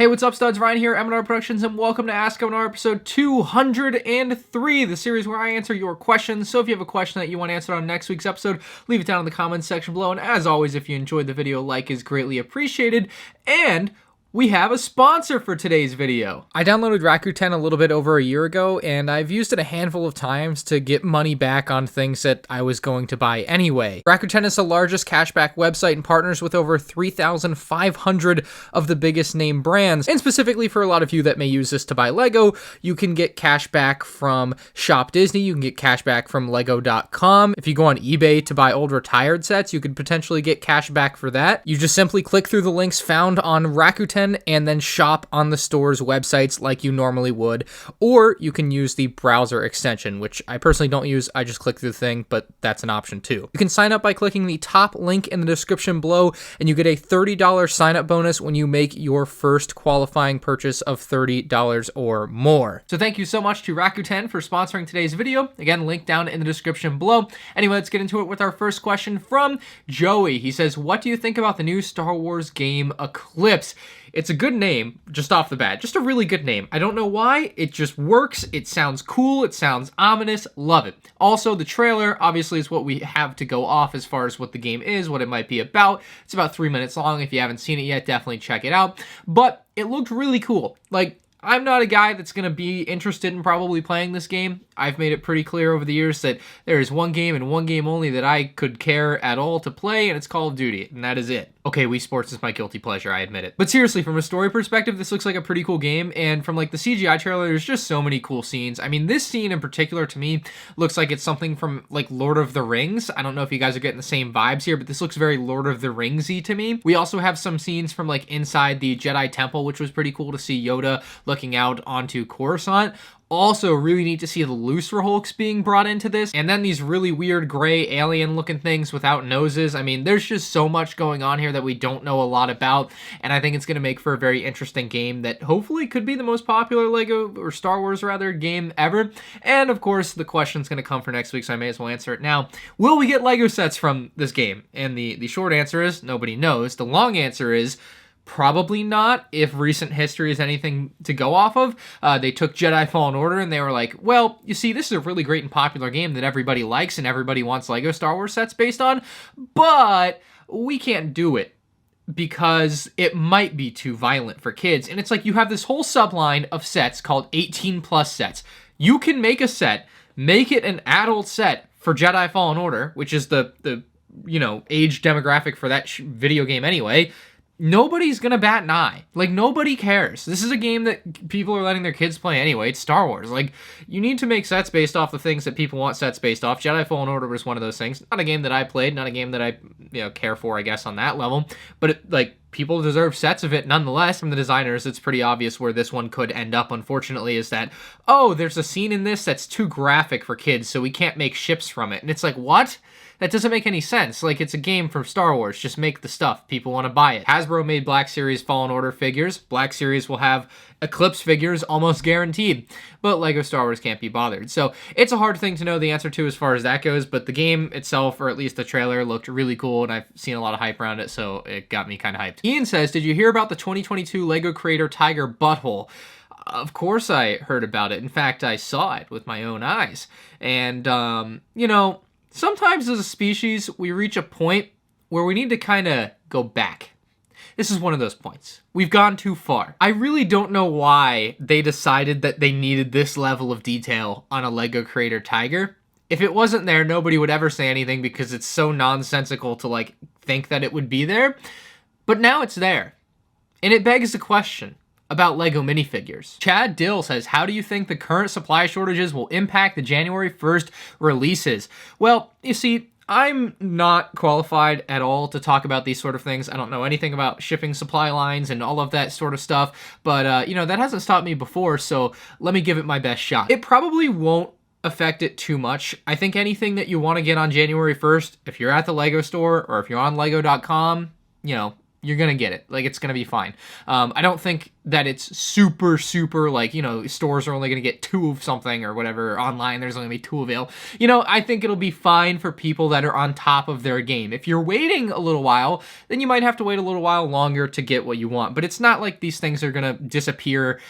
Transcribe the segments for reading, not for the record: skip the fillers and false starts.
Hey, what's up, studs? Ryan here, M&R Productions, and welcome to Ask M&R episode 203, the series where I answer your questions. So if you have a question that you want answered on next week's episode, leave it down in the comments section below. And as always, if you enjoyed the video, like is greatly appreciated. And we have a sponsor for today's video. I downloaded Rakuten a little bit over a year ago, and I've used it a handful of times to get money back on things that I was going to buy anyway. Rakuten is the largest cashback website and partners with over 3,500 of the biggest name brands. And specifically for a lot of you that may use this to buy Lego, you can get cash back from Shop Disney, you can get cash back from Lego.com. If you go on eBay to buy old retired sets, you could potentially get cash back for that. You just simply click through the links found on Rakuten and then shop on the store's websites like you normally would, or you can use the browser extension, which I personally don't use. I just click through the thing, but that's an option too. You can sign up by clicking the top link in the description below, and you get a $30 sign-up bonus when you make your first qualifying purchase of $30 or more. So thank you so much to Rakuten for sponsoring today's video. Again, link down in the description below. Anyway, let's get into it with our first question from Joey. He says, what do you think about the new Star Wars game Eclipse? It's a good name, just off the bat. Just a really good name. I don't know why. It just works. It sounds cool. It sounds ominous. Love it. Also, the trailer, obviously, is what we have to go off as far as what the game is, what it might be about. It's about 3 minutes long. If you haven't seen it yet, definitely check it out. But it looked really cool. Like, I'm not a guy that's going to be interested in probably playing this game. I've made it pretty clear over the years that there is one game and one game only that I could care at all to play, and it's Call of Duty, and that is it. Okay, Wii Sports is my guilty pleasure, I admit it. But seriously, from a story perspective, this looks like a pretty cool game, and from like the CGI trailer, there's just so many cool scenes. I mean, this scene in particular, to me, looks like it's something from like Lord of the Rings. I don't know if you guys are getting the same vibes here, but this looks very Lord of the Rings-y to me. We also have some scenes from like inside the Jedi Temple, which was pretty cool to see Yoda looking out onto Coruscant. Also, really neat to see the Lucifer Hulks being brought into this. And then these really weird gray alien-looking things without noses. I mean, there's just so much going on here that we don't know a lot about. And I think it's going to make for a very interesting game that hopefully could be the most popular LEGO, or Star Wars rather, game ever. And of course, the question's going to come for next week, so I may as well answer it now. Will we get LEGO sets from this game? And the short answer is, nobody knows. The long answer is, probably not, if recent history is anything to go off of. They took Jedi Fallen Order and they were like, well, you see, this is a really great and popular game that everybody likes and everybody wants LEGO Star Wars sets based on, but we can't do it because it might be too violent for kids. And it's like, you have this whole subline of sets called 18 plus sets. You can make a set, make it an adult set for Jedi Fallen Order, which is the age demographic for that video game anyway. Nobody's gonna bat an eye. Like, nobody cares. This is a game that people are letting their kids play anyway. It's Star Wars. Like, you need to make sets based off the things that people want sets based off. Jedi Fallen Order was one of those things. Not a game that I played, not a game that I, care for, I guess, on that level. But, people deserve sets of it nonetheless. From the designers, it's pretty obvious where this one could end up, unfortunately, is that, oh, there's a scene in this that's too graphic for kids, so we can't make ships from it. And it's like, what? That doesn't make any sense. Like, it's a game from Star Wars. Just make the stuff. People want to buy it. Hasbro made Black Series Fallen Order figures. Black Series will have Eclipse figures almost guaranteed. But LEGO Star Wars can't be bothered. So it's a hard thing to know the answer to as far as that goes, but the game itself, or at least the trailer, looked really cool, and I've seen a lot of hype around it, so it got me kind of hyped. Ian says, did you hear about the 2022 LEGO Creator Tiger Butthole? Of course I heard about it. In fact, I saw it with my own eyes. And, sometimes as a species, we reach a point where we need to kind of go back. This is one of those points. We've gone too far. I really don't know why they decided that they needed this level of detail on a LEGO Creator Tiger. If it wasn't there, nobody would ever say anything because it's so nonsensical to, think that it would be there. But now it's there. And it begs the question about LEGO minifigures. Chad Dill says, how do you think the current supply shortages will impact the January 1st releases? Well, you see, I'm not qualified at all to talk about these sort of things. I don't know anything about shipping supply lines and all of that sort of stuff, but, that hasn't stopped me before, so let me give it my best shot. It probably won't affect it too much. I think anything that you want to get on January 1st, if you're at the LEGO store or if you're on Lego.com, you're gonna get it. Like, it's gonna be fine. I don't think that it's super, like, you know, stores are only gonna get 2 of something or whatever. Online, there's only gonna be 2 available. You know, I think it'll be fine for people that are on top of their game. If you're waiting a little while, then you might have to wait a little while longer to get what you want. But it's not like these things are gonna disappear,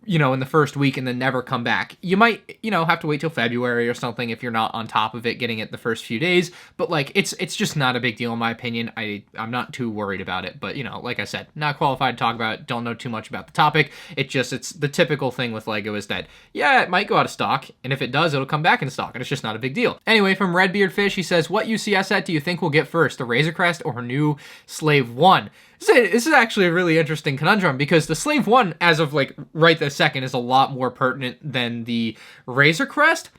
you know, in the first week and then never come back. You might, you know, have to wait till February or something if you're not on top of it getting it the first few days, but like it's just not a big deal in my opinion. I'm not too worried about it, but you know, like I said, not qualified to talk about it, don't know too much about the topic. It's the typical thing with LEGO is that, yeah, it might go out of stock, and if it does, it'll come back in stock, and it's just not a big deal. Anyway, from Redbeard Fish, he says, what UCS set do you think we'll get first, the Razor Crest or new Slave 1? This is actually a really interesting conundrum because the Slave 1, as of like right this second, is a lot more pertinent than the Razor Crest.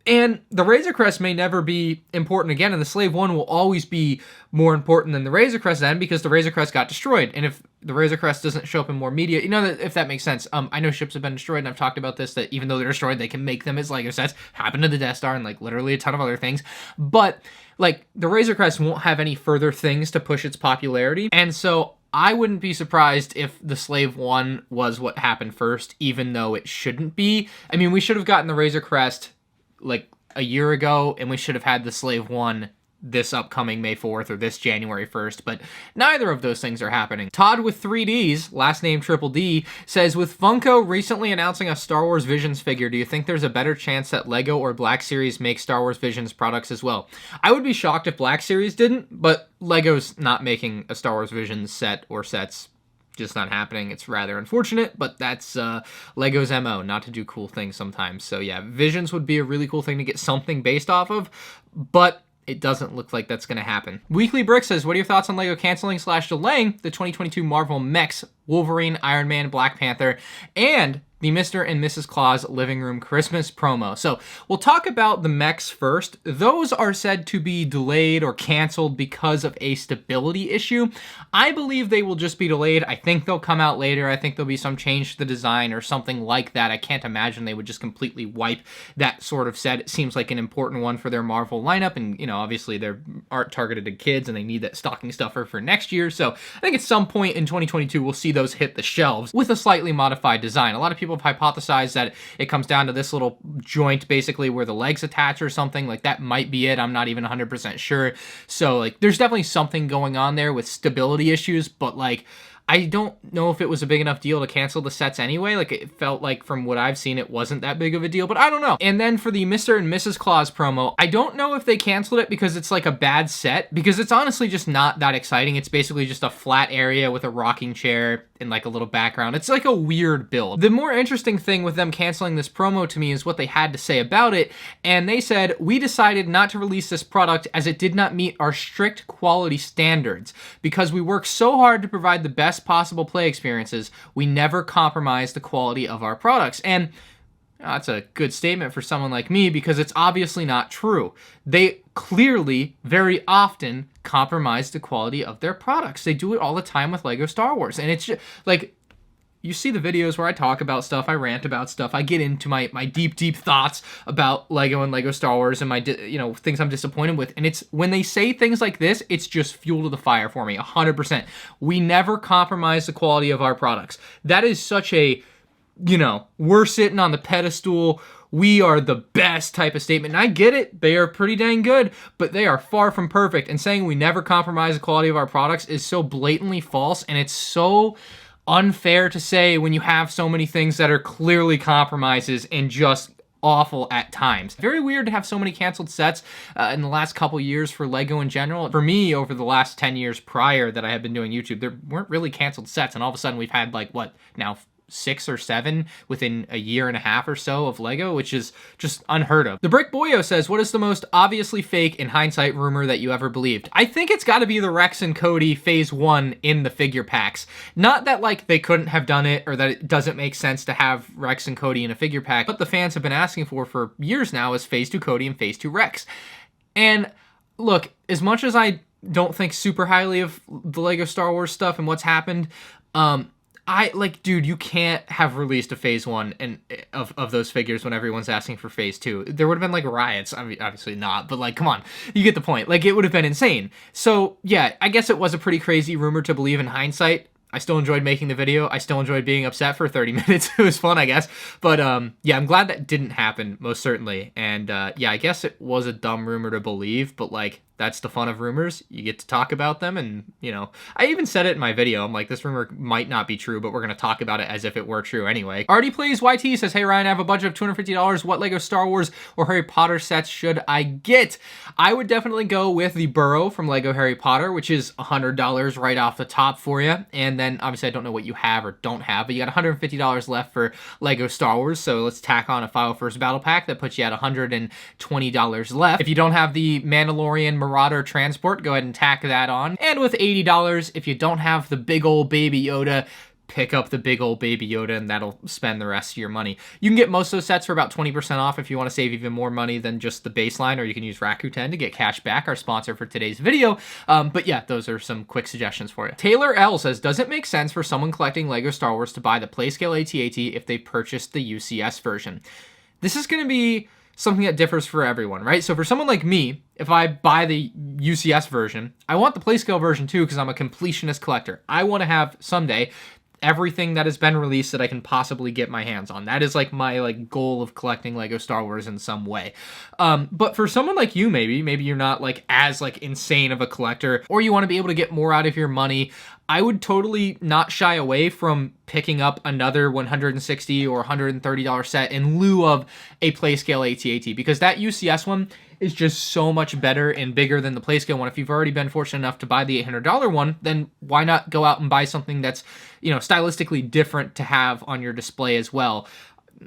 And the Razor Crest may never be important again, and the Slave 1 will always be more important than the Razor Crest then because the Razor Crest got destroyed. And if the Razor Crest doesn't show up in more media, you know, if that makes sense. I know ships have been destroyed, and I've talked about this, that even though they're destroyed, they can make them as LEGO sets. Happened to the Death Star and like literally a ton of other things. But like the Razor Crest won't have any further things to push its popularity. And so I wouldn't be surprised if the Slave 1 was what happened first, even though it shouldn't be. I mean, we should have gotten the Razor Crest like a year ago, and we should have had the Slave 1 this upcoming May 4th or this January 1st, but neither of those things are happening. Todd with 3Ds, last name Triple D, says, with Funko recently announcing a Star Wars Visions figure, do you think there's a better chance that LEGO or Black Series make Star Wars Visions products as well? I would be shocked if Black Series didn't, but LEGO's not making a Star Wars Visions set or sets. Just not happening. It's rather unfortunate, but that's LEGO's MO, not to do cool things sometimes. So yeah, Visions would be a really cool thing to get something based off of, but it doesn't look like that's going to happen. Weekly Brick says, what are your thoughts on LEGO canceling / delaying the 2022 Marvel Mechs, Wolverine, Iron Man, Black Panther, and the Mr. and Mrs. Claus Living Room Christmas promo? So we'll talk about the Mechs first. Those are said to be delayed or canceled because of a stability issue. I believe they will just be delayed. I think they'll come out later. I think there'll be some change to the design or something like that. I can't imagine they would just completely wipe that sort of set. It seems like an important one for their Marvel lineup, and you know, obviously they aren't targeted to kids and they need that stocking stuffer for next year. So I think at some point in 2022 we'll see those hit the shelves with a slightly modified design. A lot of people have hypothesized that it comes down to this little joint basically where the legs attach or something. Like that might be it. I'm not even 100% sure. So like there's definitely something going on there with stability issues, but like I don't know if it was a big enough deal to cancel the sets anyway. Like, it felt like from what I've seen, it wasn't that big of a deal, but I don't know. And then for the Mr. and Mrs. Claus promo, I don't know if they canceled it because it's like a bad set, because it's honestly just not that exciting. It's basically just a flat area with a rocking chair and like a little background. It's like a weird build. The more interesting thing with them canceling this promo to me is what they had to say about it. And they said, we decided not to release this product as it did not meet our strict quality standards. Because we work so hard to provide the best possible play experiences, we never compromise the quality of our products. And that's a good statement for someone like me, because it's obviously not true. They clearly, very often, compromise the quality of their products. They do it all the time with LEGO Star Wars. And it's just, like, you see the videos where I talk about stuff, I rant about stuff, I get into my deep thoughts about LEGO and LEGO Star Wars and my, things I'm disappointed with. And it's when they say things like this, it's just fuel to the fire for me, 100%. We never compromise the quality of our products. That is such a, we're sitting on the pedestal, we are the best type of statement. And I get it, they are pretty dang good, but they are far from perfect. And saying we never compromise the quality of our products is so blatantly false, and it's so unfair to say when you have so many things that are clearly compromises and just awful at times. Very weird to have so many canceled sets in the last couple years for LEGO in general. For me, over the last 10 years prior that I have been doing YouTube, there weren't really canceled sets, and all of a sudden we've had 6 or 7 within a year and a half or so of LEGO, which is just unheard of. The Brick Boyo says, what is the most obviously fake in hindsight rumor that you ever believed? I think it's got to be the Rex and Cody Phase 1 in the figure packs. Not that they couldn't have done it or that it doesn't make sense to have Rex and Cody in a figure pack. What the fans have been asking for years now is Phase 2 Cody and Phase 2 Rex. And look, as much as I don't think super highly of the LEGO Star Wars stuff and what's happened, Dude, you can't have released a phase 1 and of those figures when everyone's asking for phase 2. There would have been like riots. I mean, obviously not, but like, come on, you get the point. Like, it would have been insane. So yeah, I guess it was a pretty crazy rumor to believe in hindsight. I still enjoyed making the video. I still enjoyed being upset for 30 minutes. It was fun, I guess. But yeah, I'm glad that didn't happen, most certainly. And yeah, I guess it was a dumb rumor to believe, but like, that's the fun of rumors. You get to talk about them, and, you know, I even said it in my video. I'm like, this rumor might not be true, but we're going to talk about it as if it were true anyway. Already Plays YT says, hey, Ryan, I have a budget of $250. What LEGO Star Wars or Harry Potter sets should I get? I would definitely go with the Burrow from LEGO Harry Potter, which is $100 right off the top for you. And then, obviously, I don't know what you have or don't have, but you got $150 left for LEGO Star Wars, so let's tack on a File First Battle Pack. That puts you at $120 left. If you don't have the Mandalorian Marauder Transport, go ahead and tack that on. And with $80, if you don't have the big old Baby Yoda, pick up the big old Baby Yoda, and that'll spend the rest of your money. You can get most of those sets for about 20% off if you want to save even more money than just the baseline, or you can use Rakuten to get cash back, our sponsor for today's video. But yeah, those are some quick suggestions for you. Taylor L says, does it make sense for someone collecting LEGO Star Wars to buy the Playscale AT-AT if they purchased the UCS version? This is going to be something that differs for everyone, right? So for someone like me, if I buy the UCS version, I want the Playscale version too, because I'm a completionist collector. I want to have someday everything that has been released that I can possibly get my hands on. That is like my like goal of collecting LEGO Star Wars in some way. But for someone like you, maybe you're not like as like insane of a collector, or you want to be able to get more out of your money, I would totally not shy away from picking up another $160 or $130 set in lieu of a Playscale AT-AT, because that UCS one is just so much better and bigger than the Playscale one. If you've already been fortunate enough to buy the $800 one, then why not go out and buy something that's, you know, stylistically different to have on your display as well?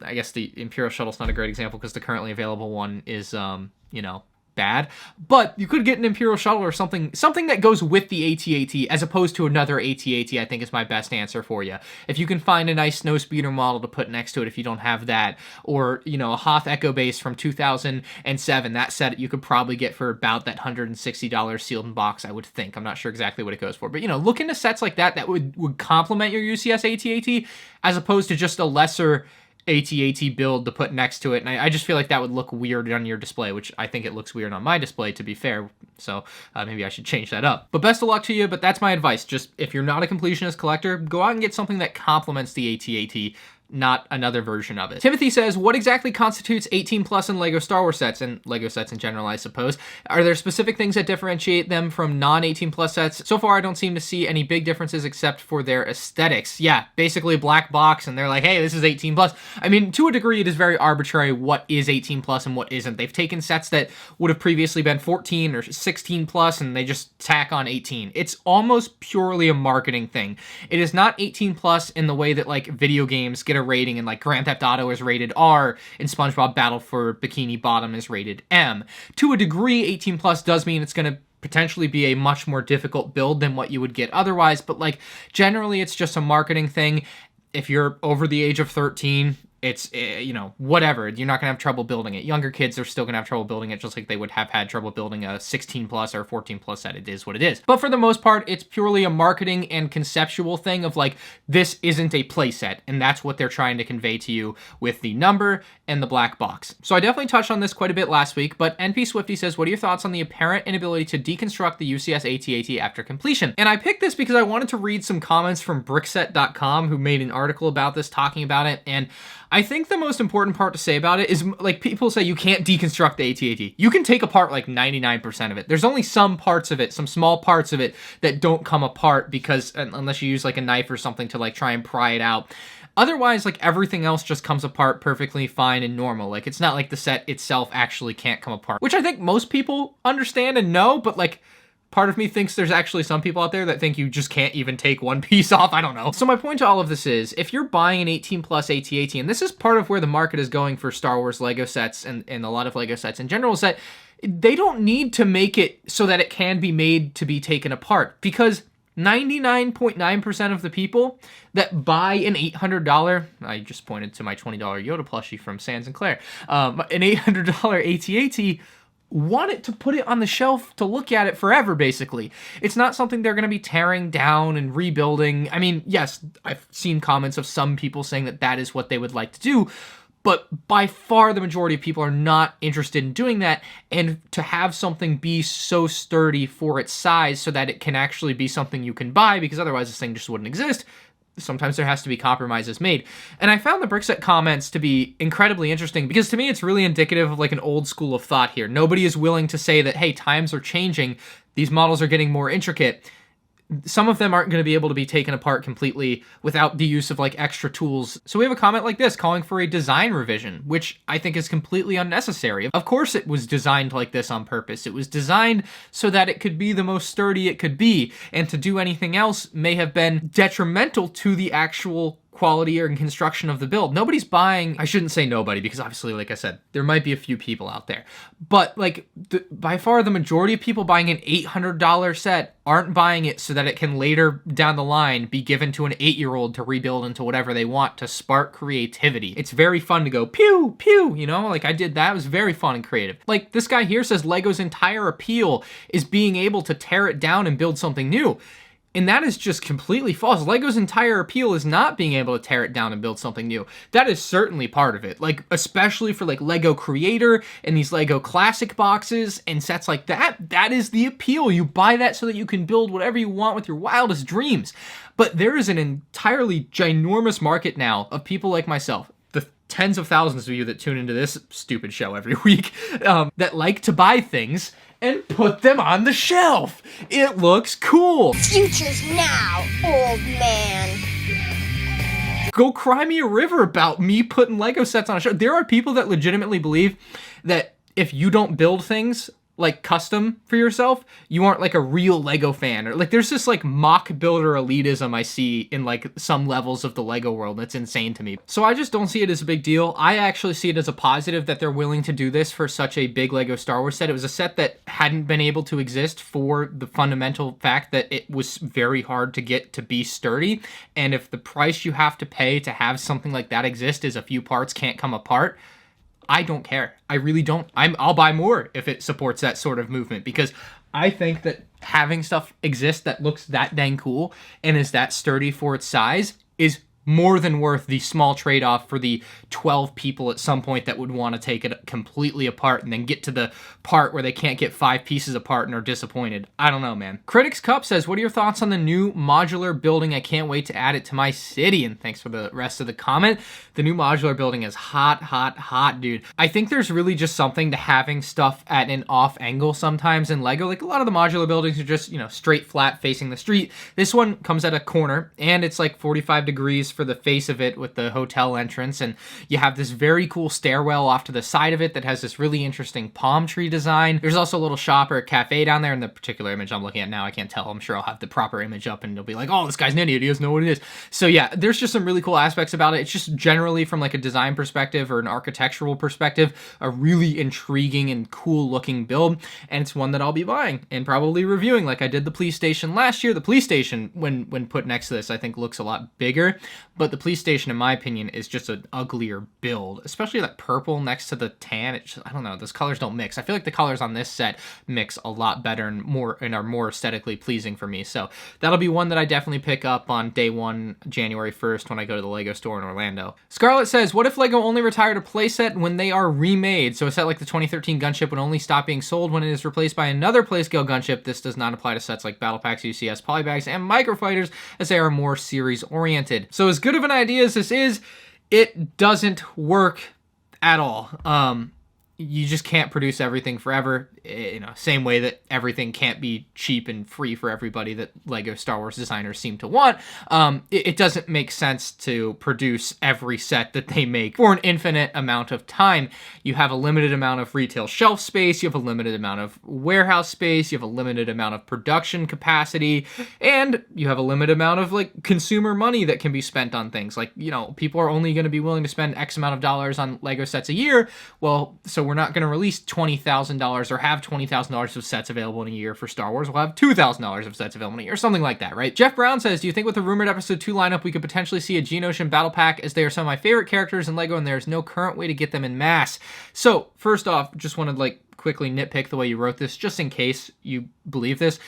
I guess the Imperial Shuttle's not a great example because the currently available one is, you know, bad, but you could get an Imperial Shuttle or something that goes with the AT-AT as opposed to another AT-AT, I think is my best answer for you. If you can find a nice Snowspeeder model to put next to it if you don't have that, or, you know, a Hoth Echo Base from 2007, that set you could probably get for about that $160 sealed in box, I would think. I'm not sure exactly what it goes for, but, you know, look into sets like that would complement your UCS AT-AT as opposed to just a lesser AT-AT build to put next to it, and I just feel like that would look weird on your display, which I think it looks weird on my display, to be fair, so maybe I should change that up. But best of luck to you, but that's my advice. Just, if you're not a completionist collector, go out and get something that complements the AT-AT, not another version of it. Timothy says, what exactly constitutes 18 plus in LEGO Star Wars sets, and LEGO sets in general, I suppose? Are there specific things that differentiate them from non-18 plus sets? So far, I don't seem to see any big differences except for their aesthetics. Yeah, basically a black box, and they're like, hey, this is 18 plus. I mean, to a degree, it is very arbitrary what is 18 plus and what isn't. They've taken sets that would have previously been 14 or 16 plus, and they just tack on 18. It's almost purely a marketing thing. It is not 18 plus in the way that, like, video games get a rating, and like Grand Theft Auto is rated R and SpongeBob Battle for Bikini Bottom is rated M. To a degree, 18 plus does mean it's going to potentially be a much more difficult build than what you would get otherwise, but like generally it's just a marketing thing. If you're over the age of 13, it's, you know, whatever. You're not going to have trouble building it. Younger kids are still going to have trouble building it, just like they would have had trouble building a 16 plus or 14 plus set. It is what it is. But for the most part, it's purely a marketing and conceptual thing of like, this isn't a playset, and that's what they're trying to convey to you with the number and the black box. So I definitely touched on this quite a bit last week, but NP Swifty says, what are your thoughts on the apparent inability to deconstruct the UCS AT-AT after completion? And I picked this because I wanted to read some comments from Brickset.com, who made an article about this, talking about it, and I think the most important part to say about it is, like, people say you can't deconstruct the AT-AT. You can take apart like 99% of it. There's only some parts of it, some small parts of it that don't come apart because, unless you use like a knife or something to like try and pry it out. Otherwise, like, everything else just comes apart perfectly fine and normal. Like, it's not like the set itself actually can't come apart, which I think most people understand and know, but like, part of me thinks there's actually some people out there that think you just can't even take one piece off. I don't know. So my point to all of this is, if you're buying an 18 plus AT-AT, and this is part of where the market is going for Star Wars LEGO sets and a lot of LEGO sets in general, is that they don't need to make it so that it can be made to be taken apart, because 99.9% of the people that buy an $800, I just pointed to my $20 Yoda plushie from Sans and Claire, an $800 AT-AT want it to put it on the shelf to look at it forever, basically. It's not something they're going to be tearing down and rebuilding. I mean, yes, I've seen comments of some people saying that that is what they would like to do, but by far the majority of people are not interested in doing that. And to have something be so sturdy for its size so that it can actually be something you can buy, because otherwise this thing just wouldn't exist, sometimes there has to be compromises made. And I found the Brickset comments to be incredibly interesting because to me it's really indicative of like an old school of thought here. Nobody is willing to say that, hey, times are changing, these models are getting more intricate. Some of them aren't going to be able to be taken apart completely without the use of like extra tools. So we have a comment like this calling for a design revision, which I think is completely unnecessary. Of course it was designed like this on purpose. It was designed so that it could be the most sturdy it could be, and to do anything else may have been detrimental to the actual quality or construction of the build. Nobody's buying, I shouldn't say nobody, because obviously, like I said, there might be a few people out there, but like by far the majority of people buying an $800 set aren't buying it so that it can later down the line be given to an 8-year-old to rebuild into whatever they want to spark creativity. It's very fun to go pew, pew, you know, like I did that. It was very fun and creative. Like this guy here says LEGO's entire appeal is being able to tear it down and build something new. And that is just completely false. LEGO's entire appeal is not being able to tear it down and build something new. That is certainly part of it. Like, especially for like LEGO Creator and these LEGO Classic boxes and sets like that, that is the appeal. You buy that so that you can build whatever you want with your wildest dreams. But there is an entirely ginormous market now of people like myself, the tens of thousands of you that tune into this stupid show every week, that like to buy things and put them on the shelf. It looks cool. Future's now, old man. Go cry me a river about me putting LEGO sets on a shelf. There are people that legitimately believe that if you don't build things like custom for yourself, you aren't like a real LEGO fan. Or like there's this like mock builder elitism I see in like some levels of the LEGO world. That's insane to me. So I just don't see it as a big deal. I actually see it as a positive that they're willing to do this for such a big LEGO Star Wars set. It was a set that hadn't been able to exist for the fundamental fact that it was very hard to get to be sturdy. And if the price you have to pay to have something like that exist is a few parts can't come apart, I don't care. I really don't. I'll buy more if it supports that sort of movement, because I think that having stuff exist that looks that dang cool and is that sturdy for its size is more than worth the small trade-off for the 12 people at some point that would want to take it completely apart and then get to the part where they can't get 5 pieces apart and are disappointed. I don't know, man. Critics Cup says, what are your thoughts on the new modular building? I can't wait to add it to my city. And thanks for the rest of the comment. The new modular building is hot, hot, hot, dude. I think there's really just something to having stuff at an off angle sometimes in LEGO. Like a lot of the modular buildings are just, you know, straight flat facing the street. This one comes at a corner and it's like 45 degrees for the face of it with the hotel entrance, and you have this very cool stairwell off to the side of it that has this really interesting palm tree design. There's also a little shop or a cafe down there in the particular image I'm looking at now. I can't tell. I'm sure I'll have the proper image up and you'll be like, oh, this guy's an idiot. He doesn't know what it is. So yeah, there's just some really cool aspects about it. It's just generally from like a design perspective or an architectural perspective, a really intriguing and cool looking build. And it's one that I'll be buying and probably reviewing like I did the police station last year. The police station, when put next to this, I think looks a lot bigger, but the police station, in my opinion, is just an uglier build, especially that purple next to the tan. It just, I don't know, those colors don't mix. I feel like the colors on this set mix a lot better and are more aesthetically pleasing for me. So that'll be one that I definitely pick up on day one, January 1st, when I go to the LEGO store in Orlando. Scarlett says, what if LEGO only retired a playset when they are remade? So a set like the 2013 gunship would only stop being sold when it is replaced by another Playscale gunship. This does not apply to sets like Battle Packs, UCS, Polybags, and Microfighters, as they are more series oriented. So as good of an idea as this is, it doesn't work at all. You just can't produce everything forever. You know, same way that everything can't be cheap and free for everybody that LEGO Star Wars designers seem to want. It doesn't make sense to produce every set that they make for an infinite amount of time. You have a limited amount of retail shelf space, you have a limited amount of warehouse space, you have a limited amount of production capacity, and you have a limited amount of like consumer money that can be spent on things. Like, you know, people are only going to be willing to spend X amount of dollars on LEGO sets a year. Well, so we're not going to release $20,000 or have have $20,000 of sets available in a year for Star Wars. We'll have $2,000 of sets available in a year, something like that, right? Jeff Brown says, do you think with the rumored episode 2 lineup, we could potentially see a Geonosis battle pack, as they are some of my favorite characters in LEGO and there's no current way to get them in mass? So first off, just wanted to like quickly nitpick the way you wrote this, just in case you believe this.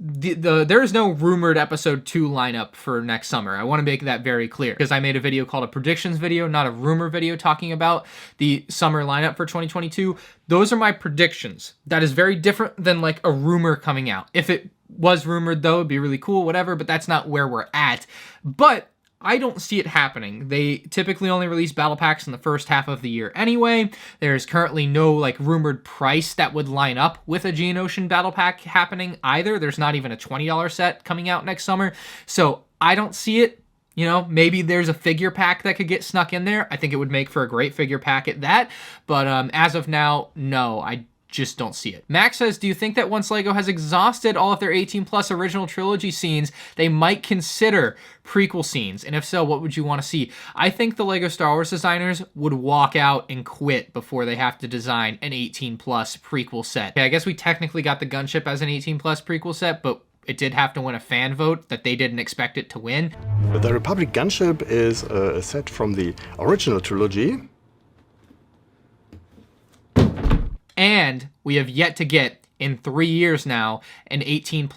There is no rumored episode 2 lineup for next summer. I want to make that very clear, because I made a video called a predictions video, not a rumor video, talking about the summer lineup for 2022. Those are my predictions. That is very different than like a rumor coming out. If it was rumored though, it'd be really cool, whatever, but that's not where we're at. But I don't see it happening. They typically only release battle packs in the first half of the year anyway. There's currently no like rumored price that would line up with a Geonosis battle pack happening either. There's not even a $20 set coming out next summer. So I don't see it. You know, maybe there's a figure pack that could get snuck in there. I think it would make for a great figure pack at that. But as of now, no, I just don't see it. Max says, do you think that once LEGO has exhausted all of their 18+ original trilogy scenes, they might consider prequel scenes? And if so, what would you want to see? I think the LEGO Star Wars designers would walk out and quit before they have to design an 18+ prequel set. Okay, I guess we technically got the gunship as an 18+ prequel set, but it did have to win a fan vote that they didn't expect it to win. The Republic gunship is a set from the original trilogy. And we have yet to get, in 3 years now, an 18+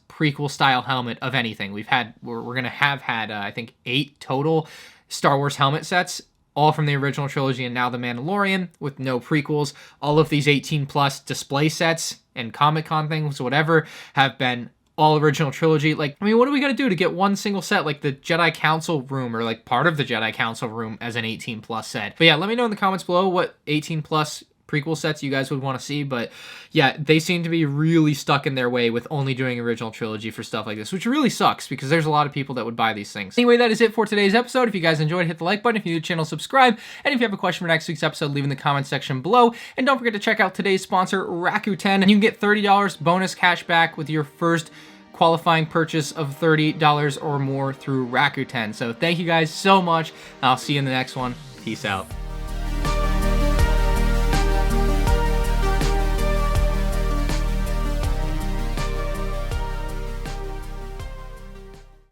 prequel style helmet of anything. We're going to have had, I think, 8 total Star Wars helmet sets, all from the original trilogy and now The Mandalorian, with no prequels. All of these 18+ display sets and Comic-Con things, whatever, have been all original trilogy. Like, I mean, what do we got to do to get one single set, like the Jedi Council room, or like part of the Jedi Council room as an 18+ set? But yeah, let me know in the comments below what 18+ prequel sets you guys would want to see. But yeah, they seem to be really stuck in their way with only doing original trilogy for stuff like this, which really sucks because there's a lot of people that would buy these things. Anyway, that is it for today's episode. If you guys enjoyed, hit the like button. If you're new to the channel, subscribe. And if you have a question for next week's episode, leave in the comment section below. And don't forget to check out today's sponsor, Rakuten. And you can get $30 bonus cash back with your first qualifying purchase of $30 or more through Rakuten. So thank you guys so much. I'll see you in the next one. Peace out.